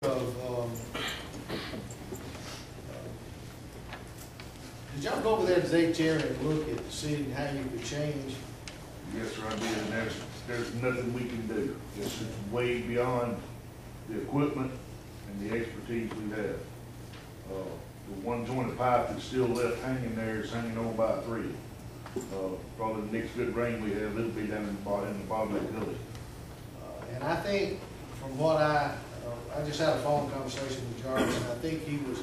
Did y'all go over there today, Terry, and look at seeing how you could change? Yes, sir, I did, and there's nothing we can do. It's way beyond the equipment and the expertise we have. The one joint of pipe that's still left hanging there is hanging on by a thread. Probably the next good rain we have, it'll be down in the bottom of that gully. And I think, from what I just had a phone conversation with Jarvis, and I think he was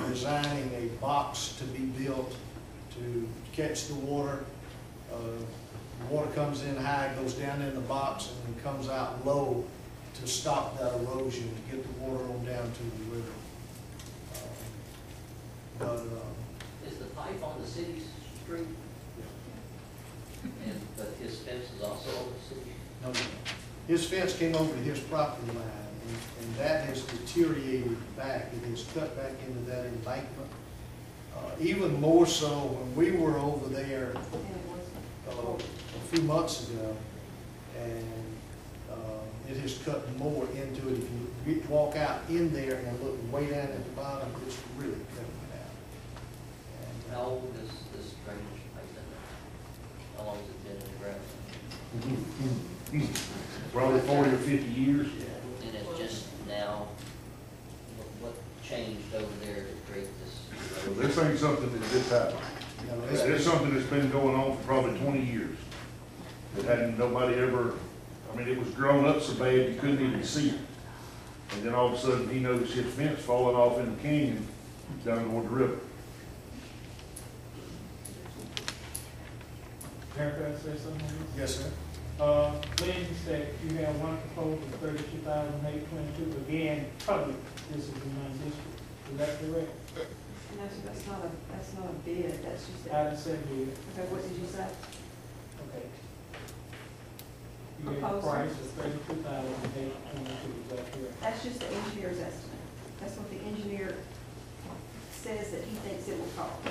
designing a box to be built to catch the water. The water comes in high, goes down in the box, and then comes out low to stop that erosion, to get the water on down to the river. Is the pipe on the city's street? And, but his fence is also on the city? No, no. His fence came over to his property line, and that has deteriorated back. It has cut back into that embankment. Even more so when we were over there a few months ago, and it has cut more into it. If you walk out in there and look way down at the bottom, it's really cutting it out. And, how old is this drainage pipe in there? How long has it been in the ground? Probably 40 or 50 years. And it's just now, what changed over there to create this? So this ain't something that just happened. It's something that's been going on for probably 20 years. It hadn't, nobody ever, I mean, it was grown up so bad you couldn't even see it. And then all of a sudden he noticed his fence falling off in the canyon down toward the river. Mayor, could I say something on this? yes, sir. Lynn, you said you have one proposal for $32,822. Again, public, this is in my district. Is that correct? And that's not a bid, that's just. I didn't say bid. Okay, what did you say? Okay. You gave a Proposal. price of $32,822. Is that correct? That's just the engineer's estimate. That's what the engineer says that he thinks it will cost.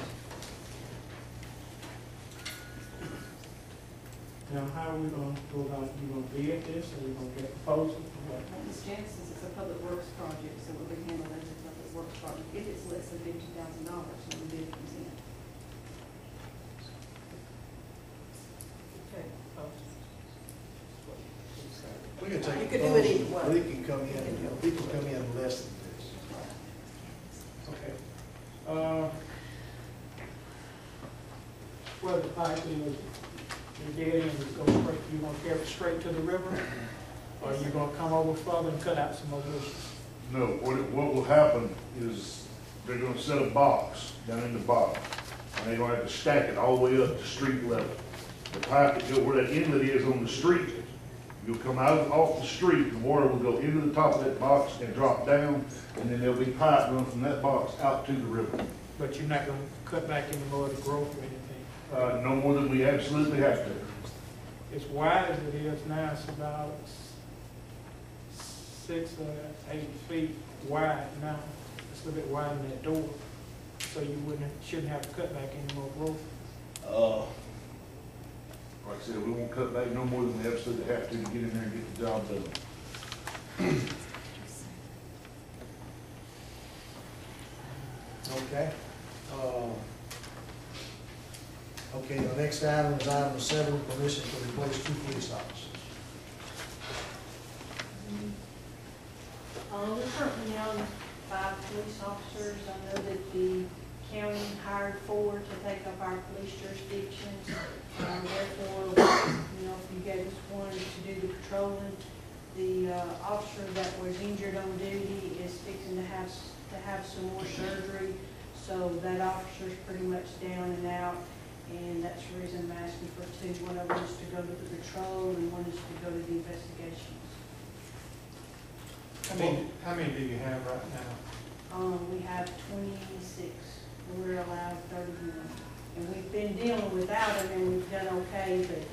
Now, how are we going to go about, you going to bid this, or you going to get a proposal? Ms. Janice says it's a public works project, so we'll be handling it as a public works project. If it's less than $50,000, then the bid comes in. Okay. We can take. You could do it either way. We can come in, we can come in less than this. Okay. Where the pipe is, the dead end is go straight, you gonna carry it straight to the river? Or you gonna come over further and cut out some more bushes? No, what will happen is they're gonna set a box down in the bottom, and they're gonna have to stack it all the way up to street level. The pipe that go where that inlet is on the street, you'll come out off the street, the water will go into the top of that box and drop down, and then there'll be pipe run from that box out to the river. But you're not gonna cut back any more of the growth or anything? No more than we absolutely have to. As wide as it is now, it's about 6 or 8 feet wide now. It's a little bit wider than that door. So you shouldn't have to cut back any more growth. Like I said, we won't cut back no more than we absolutely have to get in there and get the job done. Okay. Okay, the next item is item 7, permission to replace 2 police officers. We're currently down 5 police officers. I know that the county hired 4 to take up our police jurisdictions. Therefore, you know, if you gave us 1 to do the patrolling, the officer that was injured on duty is fixing to have some more surgery. So that officer's pretty much down and out. And that's the reason I'm asking for 2. One of them is to go to the patrol and one is to go to the investigations. How many do you have right now? We have 26, and we're allowed 31. And we've been dealing without them, and we've done okay, but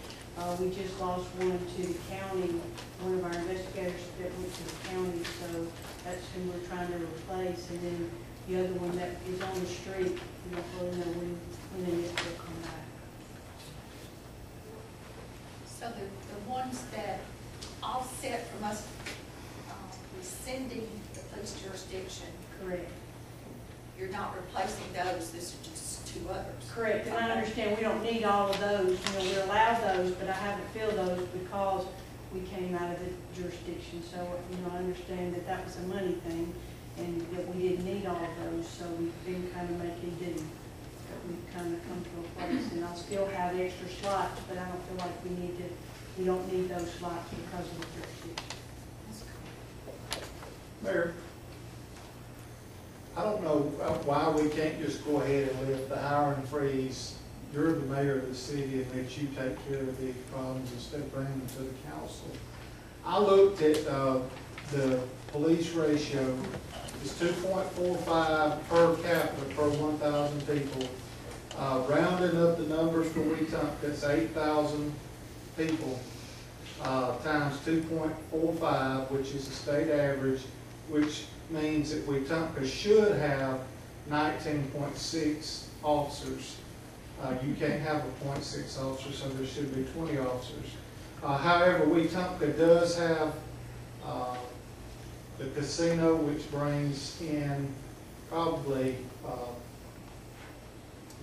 we just lost 1 to the county, one of our investigators that went to the county, so that's who we're trying to replace. And then the other one that is on the street, we don't really know when it will come back. So the ones that offset from us rescinding the police jurisdiction. Correct. You're not replacing those, this is just two others. Correct, and I understand we don't need all of those, we allow those, but I haven't filled those because we came out of the jurisdiction. So, I understand that that was a money thing, and that we didn't need all of those, so we've been kind of making do. But we've kind of come to a place, and I'll still have extra slots, but I don't feel like we don't need those slots because of the jurisdiction. Mayor, I don't know why we can't just go ahead and lift the hiring freeze. You're the mayor of the city and let you take care of these problems instead of bringing them to the council. I looked at the police ratio. It's 2.45 per capita per 1,000 people. Rounding up the numbers for Wetumpka, that's 8,000 people times 2.45, which is the state average, which means that Wetumpka should have 19.6 officers. You can't have a 0.6 officer, so there should be 20 officers. However, Wetumpka does have the casino, which brings in probably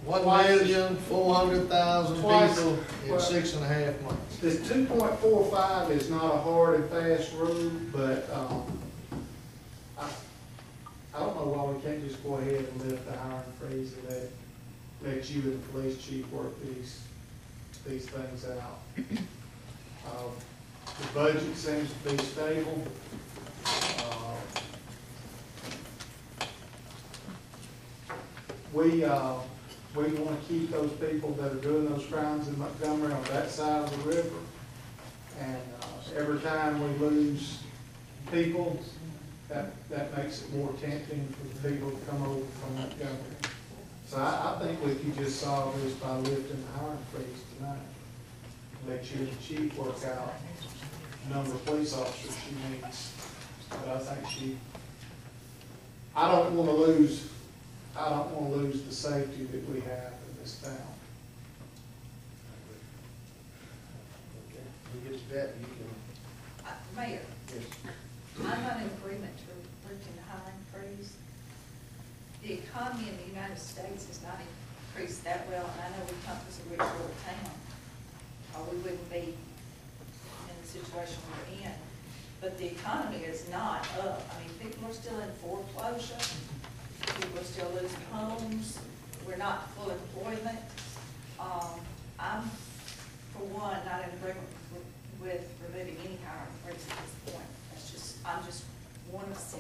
1,400,000 Twice. people in Well, 6.5 months. this 2.45 is not a hard and fast rule, but I don't know why we can't just go ahead and lift the hiring freeze and let you and the police chief work these things out. The budget seems to be stable. We want to keep those people that are doing those crimes in Montgomery on that side of the river. And every time we lose people, that makes it more tempting for the people to come over from Montgomery. So I think we could just solve this by lifting the hiring freeze tonight. Let you and the chief work out the number of police officers she needs. But I think I don't want to lose the safety that we have in this town. Okay, we get to that, you can, Mayor, yes. I'm not in agreement to lifting the hiring freeze. The economy in the United States has not increased that well, and I know Wetumpka's a rich little town, or we wouldn't be in the situation we're in. But the economy is not up. I mean, people are still in foreclosure. People are still losing homes. We're not full employment. I'm, for one, not in agreement with removing any hiring freeze at this point. I'm just one of 6.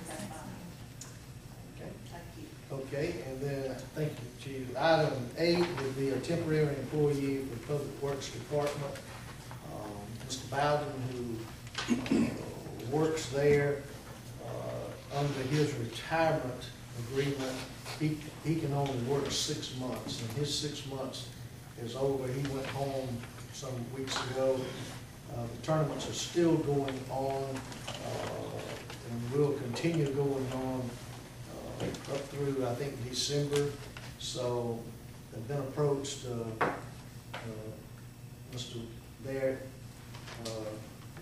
That's fine. Okay. Thank you. Okay, and then, thank you, Chief. Item 8 would be a temporary employee for the Public Works Department. Mr. Bowden, who works there, under his retirement agreement, he can only work 6 months, and his 6 months is over. He went home some weeks ago. The tournaments are still going on, and will continue going on up through, I think, December. So I've been approached, Mr. Barrett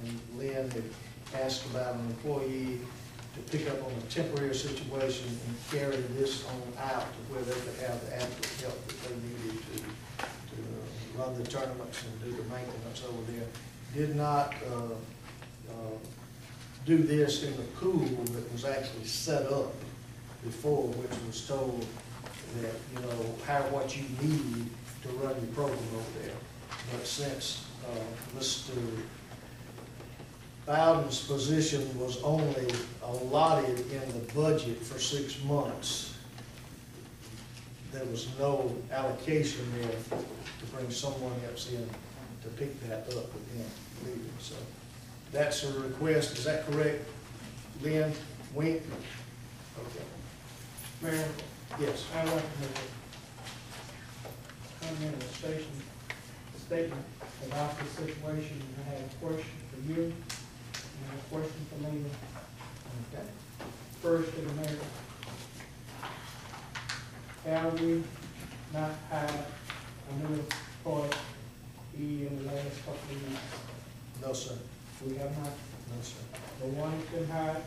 and Lynn had asked about an employee to pick up on a temporary situation and carry this on out to where they could have the adequate help that they needed to run the tournaments and do the maintenance over there. Did not do this in the pool that was actually set up before, which was told that, hire what you need to run your program over there. But since Mr. Bowden's position was only allotted in the budget for 6 months, there was no allocation there to bring someone else in to pick that up with him leaving. So that's a request. Is that correct, Lynn? Wink? Okay. Mayor, Yes. I'd like to make a comment or statement about the situation. I have a question for you, and a question for Lena. Okay. First to the mayor. Have we not had a new employee in the last couple of years? No, sir. We have not. No, sir. The one that's been hired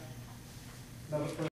another person